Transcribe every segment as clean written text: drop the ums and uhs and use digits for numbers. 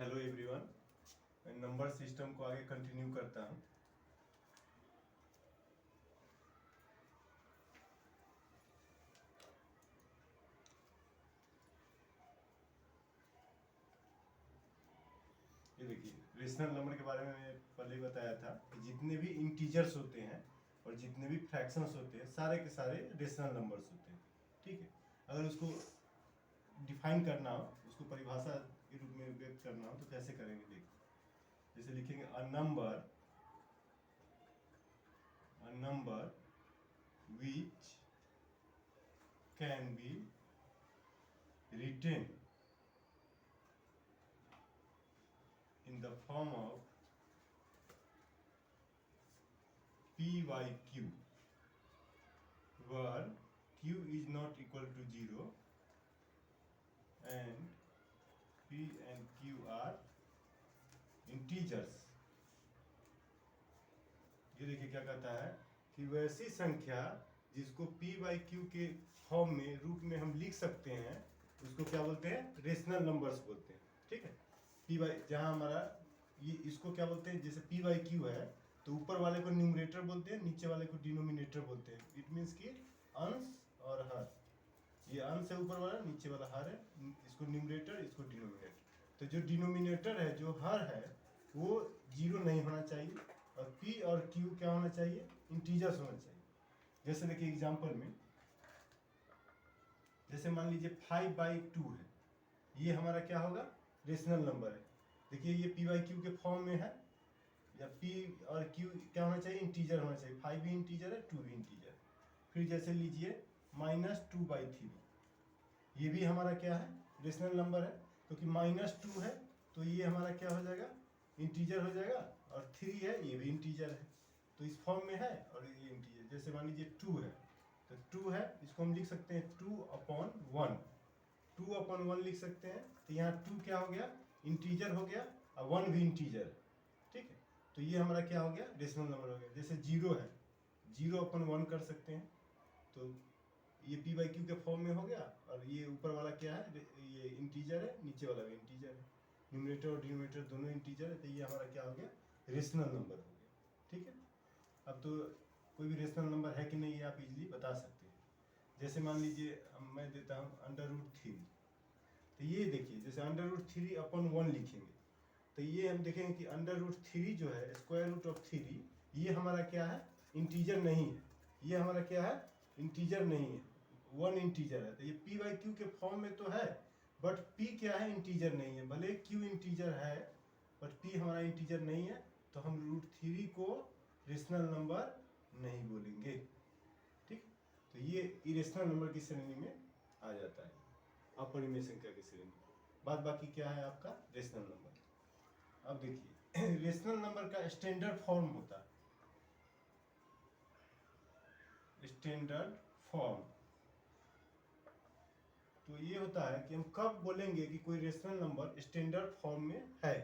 Hello everyone, मैं number system को आगे कंटिन्यू करता हूँ। ये देखिए, रेशनल नंबर के बारे में मैं पहले ही बताया था कि जितने भी इंटीजर्स होते हैं और जितने भी फ्रैक्शंस होते हैं सारे के सारे रेशनल नंबर्स होते हैं। ठीक है, अगर उसको डिफाइन करना हो, उसको परिभाषा के रूप में व्यक्त करना हो तो कैसे करेंगे देखिए। जैसे लिखेंगे a number which can be written in the form of p by q, where q is not equal to 0 and p and q are integers। ये देखिए क्या कहता है कि वैसी संख्या जिसको p by q के फॉर्म में रूप में हम लिख सकते हैं उसको क्या बोलते हैं, रेशनल नंबर्स बोलते हैं। ठीक है, p by जहाँ हमारा ये इसको क्या बोलते हैं, जैसे p by q है तो ऊपर वाले को न्यूमरेटर बोलते हैं, नीचे वाले को डिनोमिनेटर बोलते हैं। इट मीन्स कि अंश और हर, ये अंश है ऊपर वाला, नीचे वाला हर है, इसको न्यूमरेटर इसको डिनोमिनेटर। तो जो डिनोमिनेटर है, जो हर है, वो 0 नहीं होना चाहिए और p और q क्या होना चाहिए, इंटीजर्स होना चाहिए। जैसे देखिए एग्जांपल में, जैसे मान लीजिए 5/2 है, ये हमारा क्या होगा, रेशनल नंबर है। देखिए ये p by q के फॉर्म में है, या p और q क्या होना चाहिए, इंटीजर होना चाहिए। 5 भी इंटीजर है, 2 भी इंटीजर है। फिर जैसे लीजिए -2/3, ये भी हमारा क्या है, रेशनल नंबर है, क्योंकि -2 है तो ये हमारा क्या हो जाएगा, इंटीजर हो जाएगा, और 3 है ये भी इंटीजर है, तो इस फॉर्म में है और ये इंटीजर। जैसे मान लीजिए 2 है, तो 2 है, इसको हम लिख सकते हैं 2/1, 2/1 लिख सकते हैं। तो यहाँ 2 क्या हो गया, इंटीजर हो गया, और 1 भी इंटीजर है। ठीक है, तो ये हमारा क्या हो गया, रेशनल नंबर हो गया। जैसे 0 है, 0/1 कर सकते हैं, तो ये p by q के फॉर्म में हो गया, और ये ऊपर वाला क्या है, ये इंटीजर है, नीचे वाला भी इंटीजर है, न्यूमरेटर और डिनोमिनेटर दोनों इंटीजर है, तो ये हमारा क्या हो गया, रेशनल नंबर हो गया। ठीक है, अब तो कोई भी रेशनल नंबर है कि नहीं ये आप इजीली बता सकते हैं। जैसे मान लीजिए मैं देता हूँ √3, तो ये देखिए जैसे √3/1 लिखेंगे तो ये हम देखेंगे कि √3 जो है, √3, ये हमारा क्या है, इंटीजर नहीं है। ये हमारा क्या है, इंटीजर नहीं है, 1 इंटीजर है। तो ये p by q के फॉर्म में तो है, बट p क्या है, इंटीजर नहीं है। भले q इंटीजर है बट p हमारा इंटीजर नहीं है, तो हम √3 को रेशनल नंबर नहीं बोलेंगे। ठीक, तो ये इरेशनल नंबर की श्रेणी में आ जाता है, अपरिमेय संख्या की श्रेणी। बाद बाकी क्या है आपका, रेशनल नंबर। अब देखिए रेशनल नंबर का स्टैंडर्ड फॉर्म होता है, स्टैंडर्ड फॉर्म। तो ये होता है कि हम कब बोलेंगे कि कोई रेशनल नंबर स्टैंडर्ड फॉर्म में है।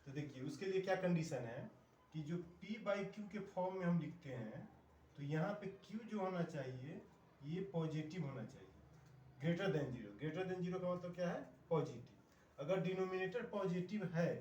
तो देखिए उसके लिए क्या कंडीशन है कि जो p by q के फॉर्म में हम लिखते हैं, तो यहाँ पे q जो होना चाहिए ये पॉजिटिव होना चाहिए, ग्रेटर देन 0। ग्रेटर देन 0 का मतलब क्या है, पॉजिटिव। अगर डिनोमिनेटर पॉजिटिव है,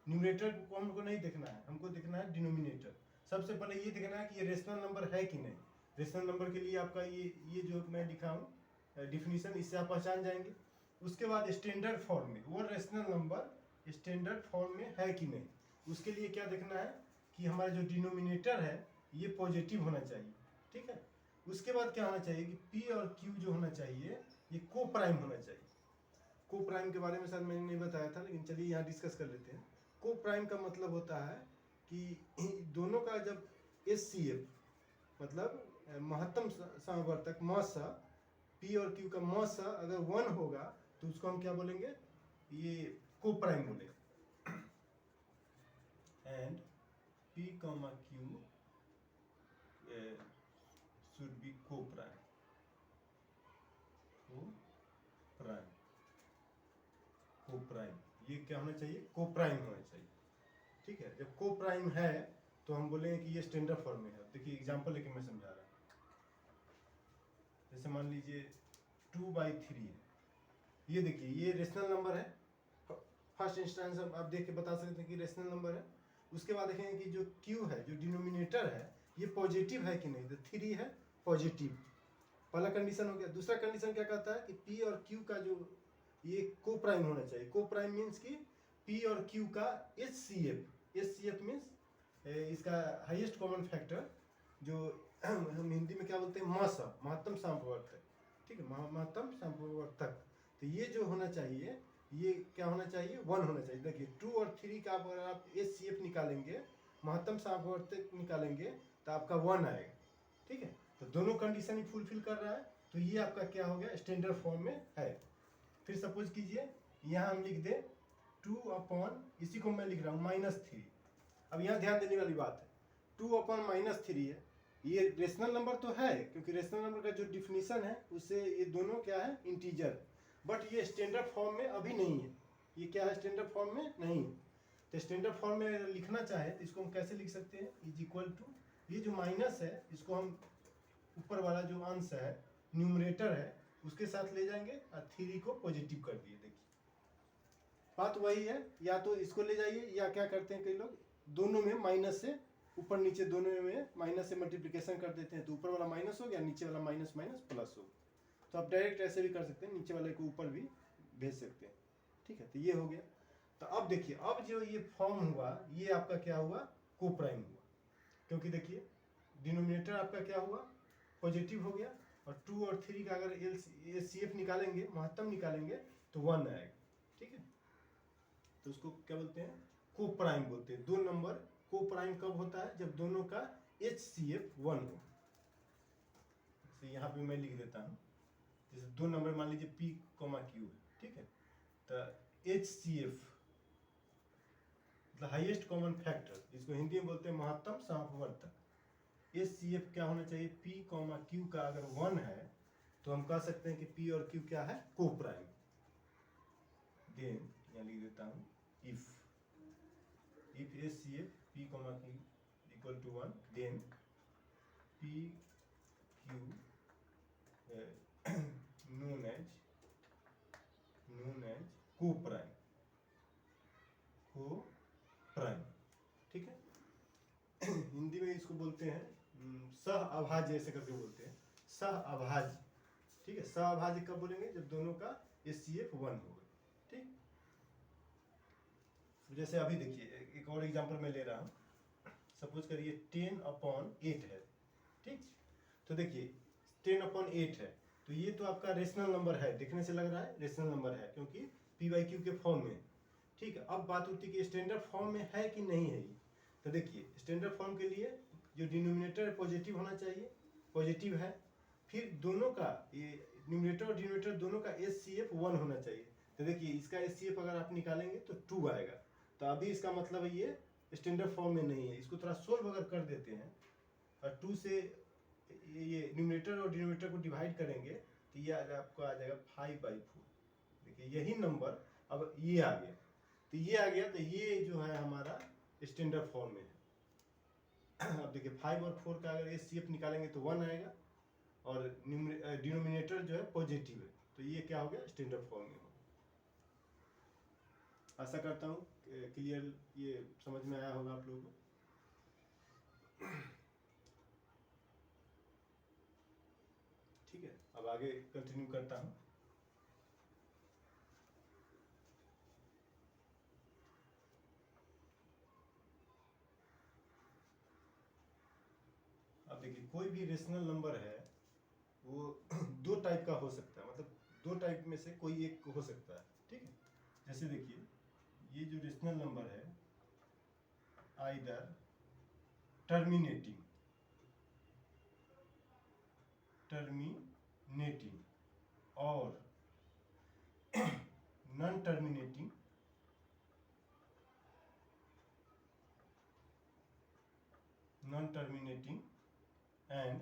न्यूमरेटर को हमको नहीं देखना है, हमको देखना है डिनोमिनेटर। सबसे पहले ये देखना है कि ये रेशनल नंबर है कि नहीं। रेशनल नंबर के लिए आपका ये जो मैं लिखा हूँ डिफिनीशन, इससे आप पहचान जाएंगे। उसके बाद स्टैंडर्ड फॉर्म में वो रेशनल नंबर स्टैंडर्ड फॉर्म में है कि नहीं, उसके लिए क्या देखना है कि हमारा जो डिनोमिनेटर है ये पॉजिटिव होना चाहिए। ठीक है, उसके बाद क्या होना चाहिए कि p और q जो होना चाहिए ये को प्राइम होना चाहिए। को प्राइम के बारे में सर मैंने नहीं बताया था, लेकिन चलिए यहाँ डिस्कस कर लेते हैं। को प्राइम का मतलब होता है कि दोनों का जब HCF मतलब महत्तम समवर्तक मॉस, p और q का मॉस अगर 1 होगा तो उसको हम क्या बोलेंगे, ये को प्राइम बोलेंगे। And p, q should be को प्राइम, को प्राइम, को प्राइम। ये क्या होना चाहिए, को प्राइम होना चाहिए। ठीक है, जब को प्राइम है तो हम बोलेंगे कि ये स्टैंडर्ड फॉर्म में है। देखिए एग्जांपल लेके मैं समझा रहा हूँ। जैसे मान लीजिए 2/3 है, ये देखिए ये रेशनल नंबर है, फर्स्ट इंस्टेंस आप देख के बता सकते हैं कि रेशनल नंबर है। उसके बाद देखेंगे कि जो q है, जो डिनोमिनेटर है, ये पॉजिटिव है कि नहीं, तो 3 है पॉजिटिव, पहला कंडीशन हो गया। दूसरा कंडीशन क्या कहता है कि p और q का जो ये को प्राइम होना चाहिए। को प्राइम मीन्स कि p और q का HCF मीन्स इसका हाईएस्ट कॉमन फैक्टर, जो हम हिंदी में क्या बोलते हैं, महत्तम साम्प्रवर्तक, ठीक है, महत्तम साम्प्रवर्तक। तो ये जो होना चाहिए, ये क्या होना चाहिए, 1 होना चाहिए। देखिए 2 और 3 का अगर आप HCF निकालेंगे, महत्तम साम्प्रवर्तक निकालेंगे, तो आपका 1 आएगा, ठीक है। तो दोनों कंडीशन ही फुलफिल कर रहा है, तो ये आपका क्या हो गया, स्टैंडर्ड फॉर्म में है। फिर सपोज कीजिए यहाँ हम लिख दें 2 इसी को मैं लिख रहा हूँ -3। अब यहाँ ध्यान देने वाली बात है, 2/-3 है, ये रेशनल नंबर तो है, क्योंकि रेशनल नंबर का जो डिफिनीशन है उससे ये दोनों क्या है, इंटीजर। बट ये स्टैंडर्ड फॉर्म में अभी नहीं है। ये क्या है, स्टैंडर्ड फॉर्म में नहीं है। तो स्टैंडर्ड फॉर्म में अगर लिखना चाहे तो इसको हम कैसे लिख सकते हैं, = ये जो माइनस है इसको हम ऊपर वाला जो अंश है, न्यूमरेटर है, उसके साथ ले जाएंगे और 3 को पॉजिटिव कर दिए। देखिए बात वही है, या तो इसको ले जाइए, या क्या करते हैं कई लोग, दोनों में माइनस से ऊपर नीचे दोनों में माइनस से मल्टीप्लिकेशन कर देते हैं, तो ऊपर वाला माइनस हो गया, नीचे वाला माइनस माइनस प्लस हो। तो आप डायरेक्ट ऐसे भी कर सकते हैं, नीचे वाले को ऊपर भी भेज सकते हैं, ठीक है। तो ये हो गया। तो अब देखिए, अब जो ये फॉर्म हुआ, ये आपका क्या हुआ, को प्राइम हुआ, क्योंकि देखिए डिनोमिनेटर आपका क्या हुआ, पॉजिटिव हो गया, और 2 और 3 का अगर HCF निकालेंगे, महत्तम निकालेंगे, तो 1 आएगा, ठीक है। तो उसको क्या बोलते हैं, को प्राइम बोलते हैं। दो नंबर को प्राइम कब होता है, जब दोनों का HCF 1 हो। जैसे यहाँ पे मैं लिख देता हूँ, जैसे दो नंबर मान लीजिए P, Q है, ठीक है। तो HCF मतलब हाईएस्ट कॉमन फैक्टर, इसको हिंदी में बोलते हैं महत्तम साम्प्रवर्तक। HCF क्या होना चाहिए, P, Q का अगर 1 है, तो हम कह सकते हैं कि P और Q क्या है, को प्राइम। देन यहाँ लिख देता हूँ, if HCF P, Q = 1, then P, Q known as को प्राइम, ठीक है। हिंदी में इसको बोलते हैं सह अभाज्य, ऐसे करके बोलते हैं, सह अभाज्य, ठीक है। सह अभाज्य कब बोलेंगे, जब दोनों का HCF 1 होगा, ठीक। जैसे अभी देखिए एक और एग्जांपल मैं ले रहा हूँ, सपोज करिए 10/8 है, ठीक। तो देखिए 10/8 है, तो ये तो आपका रेशनल नंबर है, देखने से लग रहा है रेशनल नंबर है, क्योंकि P/Q के फॉर्म में, ठीक है। अब बात होती है कि स्टैंडर्ड फॉर्म में है कि नहीं है ये। तो देखिए स्टैंडर्ड फॉर्म के लिए जो डिनोमिनेटर पॉजिटिव होना चाहिए, पॉजिटिव है। फिर दोनों का, ये न्यूमरेटर और डिनोमिनेटर दोनों का HCF 1 होना चाहिए। तो देखिए इसका HCF अगर आप निकालेंगे तो 2 आएगा। तो अभी इसका मतलब है ये स्टैंडर्ड फॉर्म में नहीं है। इसको थोड़ा सोल्व अगर कर देते हैं और 2 से ये न्यूमरेटर और डिनोमिनेटर को डिवाइड करेंगे, तो ये आपको आ जाएगा 5/4। देखिए यही नंबर अब ये आ गया, तो ये आ गया, तो ये जो है हमारा स्टैंडर्ड फॉर्म में है। अब देखिए 5 और 4 का अगर HCF निकालेंगे तो 1 आएगा, और डिनोमिनेटर जो है पॉजिटिव है, तो ये क्या हो गया, स्टैंडर्ड फॉर्म में हो। आशा करता हूँ क्लियर ये समझ में आया होगा आप लोगों को। ठीक है, अब आगे कंटिन्यू करता हूँ। अब देखिए कोई भी रेशनल नंबर है वो दो टाइप का हो सकता है, मतलब दो टाइप में से कोई एक हो सकता है, ठीक है। जैसे देखिए ये जो रेशनल नंबर है, आइदर टर्मिनेटिंग और नॉन टर्मिनेटिंग एंड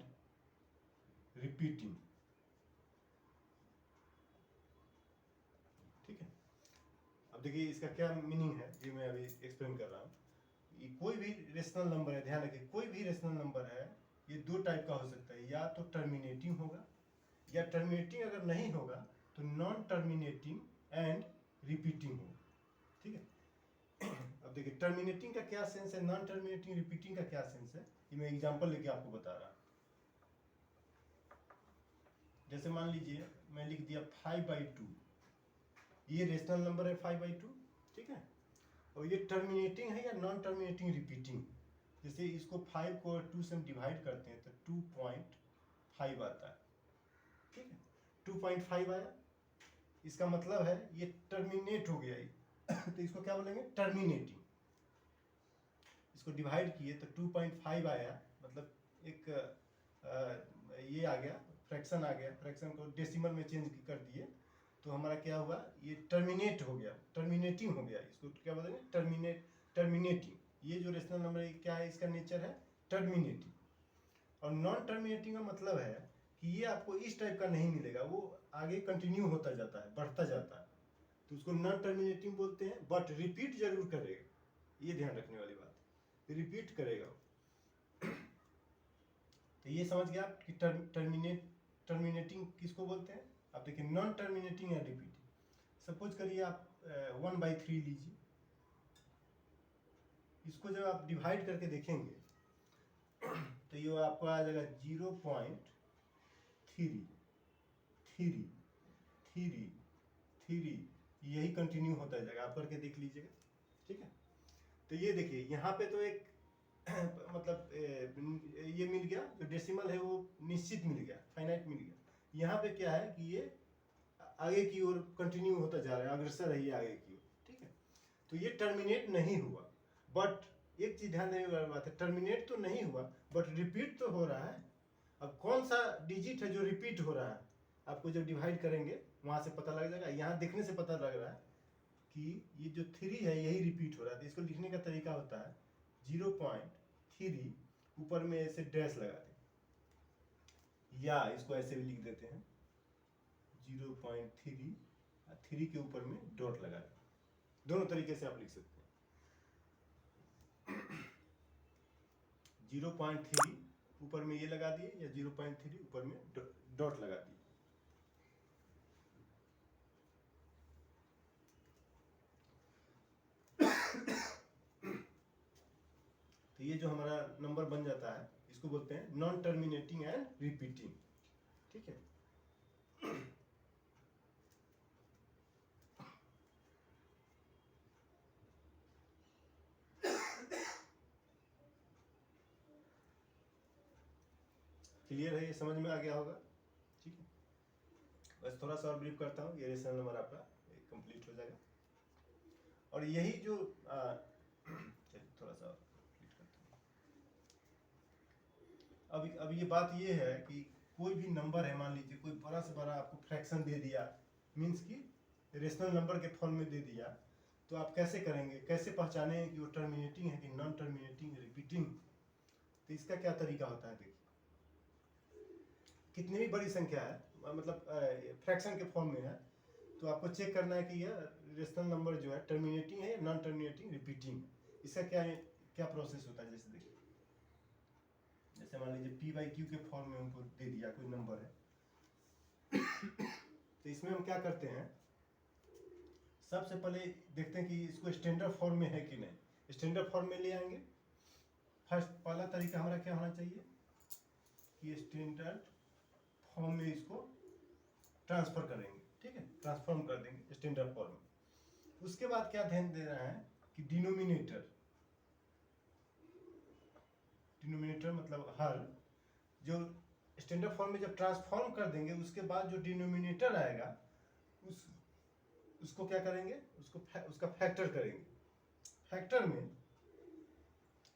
रिपीटिंग, ठीक है। अब देखिए इसका क्या मीनिंग है, ये मैं अभी एक्सप्लेन कर रहा हूँ। ये कोई भी रेशनल नंबर है, ध्यान रखिए, कोई भी रेशनल नंबर है, ये दो टाइप का हो सकता है, या तो टर्मिनेटिंग होगा, या टर्मिनेटिंग अगर नहीं होगा तो नॉन टर्मिनेटिंग एंड रिपीटिंग होगा। ठीक है। अब देखिए टर्मिनेटिंग का क्या सेंस है, नॉन टर्मिनेटिंग रिपीटिंग का क्या सेंस है, ये मैं एग्जांपल लेके आपको बता रहा हूँ। जैसे मान लीजिए मैं लिख दिया 5/2, ये रेशनल नंबर है 5/2, ठीक है। और ये टर्मिनेटिंग है या नॉन टर्मिनेटिंग रिपीटिंग, जैसे इसको 5 को 2 से हम डिवाइड करते हैं तो 2.5 आता है, ठीक है। 2.5 आया, इसका मतलब है ये टर्मिनेट हो गया ये तो इसको क्या बोलेंगे, टर्मिनेटिंग। इसको डिवाइड किए तो 2.5 आया, मतलब एक ये आ गया, फ्रैक्शन आ गया, फ्रैक्शन को डेसिमल में चेंज कर दिए तो हमारा क्या हुआ, ये टर्मिनेट हो गया, टर्मिनेटिंग हो गया। इसको क्या बोलेंगे, टर्मिनेटिंग। ये जो रेशनल नंबर है क्या है, इसका नेचर है टर्मिनेटिंग। और नॉन टर्मिनेटिंग का मतलब है कि ये आपको इस टाइप का नहीं मिलेगा, वो आगे कंटिन्यू होता जाता है, बढ़ता जाता है, तो उसको नॉन टर्मिनेटिंग बोलते हैं। बट रिपीट जरूर करेगा, ये ध्यान रखने वाली बात है, रिपीट करेगा। तो ये समझ गया आप कि टर्मिनेटिंग किसको बोलते हैं। आप देखिए नॉन टर्मिनेटिंग या रिपीटिंग। सपोज करिए आप 1/3 लीजिए, इसको जब आप डिवाइड करके देखेंगे तो ये आपको आ जाएगा 0.333, यही कंटिन्यू होता जाएगा, आप करके देख लीजिएगा, ठीक है। तो ये देखिए यहाँ पे तो एक मतलब ये मिल गया, जो डेसिमल है वो निश्चित मिल गया, फाइनाइट मिल गया। यहाँ पे क्या है कि ये आगे की ओर कंटिन्यू होता जा रहा है, अग्रसर है ये आगे की ओर, ठीक है। तो ये टर्मिनेट नहीं हुआ, बट एक चीज ध्यान देने वाली बात है, टर्मिनेट तो नहीं हुआ बट रिपीट तो हो रहा है। अब कौन सा डिजिट है जो रिपीट हो रहा है, आपको जब डिवाइड करेंगे वहां से पता लग जाएगा। यहाँ देखने से पता लग रहा है कि ये जो 3 है यही रिपीट हो रहा है। तो इसको लिखने का तरीका होता है 0.3 ऊपर में ऐसे डैश लगा दें, या इसको ऐसे भी लिख देते हैं 0.3, 3 के ऊपर में डॉट लगा दें। दोनों तरीके से आप लिख सकते हैं। 0.3 ऊपर में ये लगा दिए, या 0.3 ऊपर में डॉट लगा दिए। तो ये जो हमारा नंबर बन जाता है इसको बोलते हैं नॉन टर्मिनेटिंग एंड रिपीटिंग, ठीक है। क्लियर है, ये समझ में आ गया होगा, ठीक है। बस थोड़ा सा और ब्रीफ करता हूँ, ये रेशनल नंबर आपका कंप्लीट हो जाएगा। और यही जो चलिए थोड़ा सा कंप्लीट करता हूँ। अब ये बात ये है कि कोई भी नंबर है, मान लीजिए कोई बड़ा से बड़ा आपको फ्रैक्शन दे दिया, मीन्स कि रेशनल नंबर के फॉर्म में दे दिया, तो आप कैसे करेंगे, कैसे पहचानेंगे कि वो टर्मिनेटिंग है कि नॉन टर्मिनेटिंग, रिपीटिंग। तो इसका क्या तरीका होता है, देखिए कितनी भी बड़ी संख्या है, मतलब फ्रैक्शन के फॉर्म में है, तो आपको चेक करना है कि यह रेशनल नंबर जो है टर्मिनेटिंग है या नॉन टर्मिनेटिंग, रिपीटिंग। इसका क्या प्रोसेस होता है, जैसे देखिए, जैसे मान लीजिए p/q के फॉर्म में हमको दे दिया कोई नंबर है तो इसमें हम क्या करते हैं, सबसे पहले देखते हैं कि इसको स्टैंडर्ड फॉर्म में है कि नहीं। स्टैंडर्ड फॉर्म में ले आएंगे। फर्स्ट पहला तरीका हमारा क्या होना चाहिए कि स्टैंडर्ड फॉर्म में इसको ट्रांसफर करेंगे, ठीक है, ट्रांसफॉर्म कर देंगे स्टैंडर्ड फॉर्म में। उसके बाद क्या ध्यान देना है कि डिनोमिनेटर मतलब हर, जो स्टैंडर्ड फॉर्म में जब ट्रांसफॉर्म कर देंगे उसके बाद जो डिनोमिनेटर आएगा उसको क्या करेंगे, उसका फैक्टर करेंगे। फैक्टर में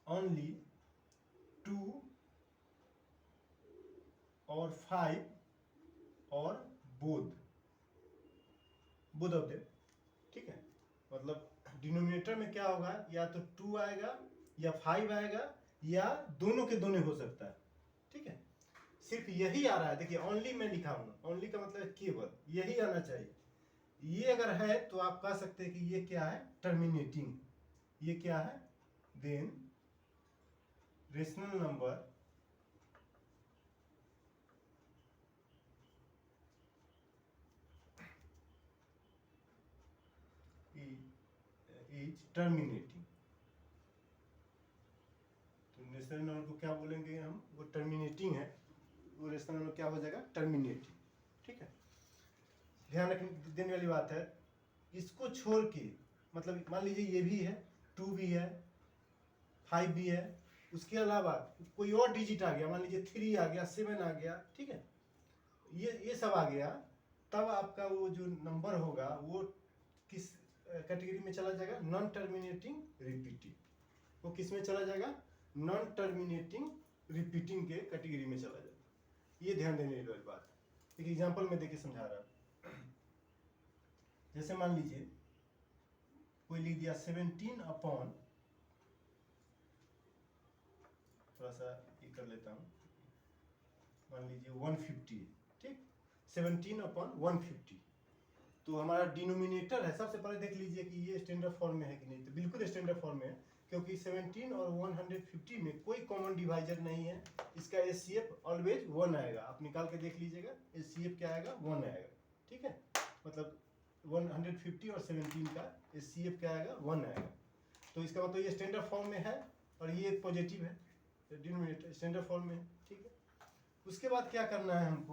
ओनली 2 और 5 और बोथ ऑफ देम, ठीक है। मतलब डिनोमिनेटर में क्या होगा, या तो 2 आएगा या 5 आएगा या दोनों के दोनों हो सकता है, ठीक है। सिर्फ यही आ रहा है, देखिए ओनली मैं लिखा हूं, ओनली का मतलब केवल यही आना चाहिए। ये अगर है तो आप कह सकते हैं कि ये क्या है, टर्मिनेटिंग। ये क्या है, then rational number is terminating. तो रेशनल नंबर को क्या बोलेंगे हम, वो टर्मिनेटिंग है, वो रेशनल नंबर क्या हो जाएगा, टर्मिनेटिंग। ठीक है, ध्यान रखने देने वाली बात है, इसको छोड़ के मतलब मान लीजिए ये भी है, 2 भी है, 5 भी है, उसके अलावा कोई और डिजिट आ गया, मान लीजिए 3 आ गया, 7 आ गया, ठीक है, ये सब आ गया, तब आपका वो जो नंबर होगा वो किस कैटेगरी में चला जाएगा, नॉन टर्मिनेटिंग रिपीटिंग। वो किस में चला जाएगा, नॉन टर्मिनेटिंग रिपीटिंग के कैटेगरी में चला जाएगा। ये ध्यान देने वाली बात है। एक एग्जांपल में देके समझा रहा हूं। जैसे मान लीजिए कोई लिख दिया 17 अपॉन, थोड़ा सा ये कर लेता हूं, मान लीजिए 150, ठीक, 17 अपॉन 150। तो हमारा डिनोमिनेटर है, सबसे पहले देख लीजिए कि ये स्टैंडर्ड फॉर्म में है कि नहीं। तो बिल्कुल स्टैंडर्ड फॉर्म में है, क्योंकि 17 और 150 में कोई कॉमन डिवाइजर नहीं है। इसका एचसीएफ ऑलवेज 1 आएगा, आप निकाल के देख लीजिएगा, एचसीएफ क्या आएगा, 1 आएगा। ठीक है, मतलब 150 और 17 का एचसीएफ क्या आएगा, 1 आएगा। तो इसका मतलब ये स्टैंडर्ड फॉर्म में है और ये पॉजिटिव है, डिनोमिनेटर स्टैंडर्ड फॉर्म में है। ठीक है, उसके बाद क्या करना है हमको,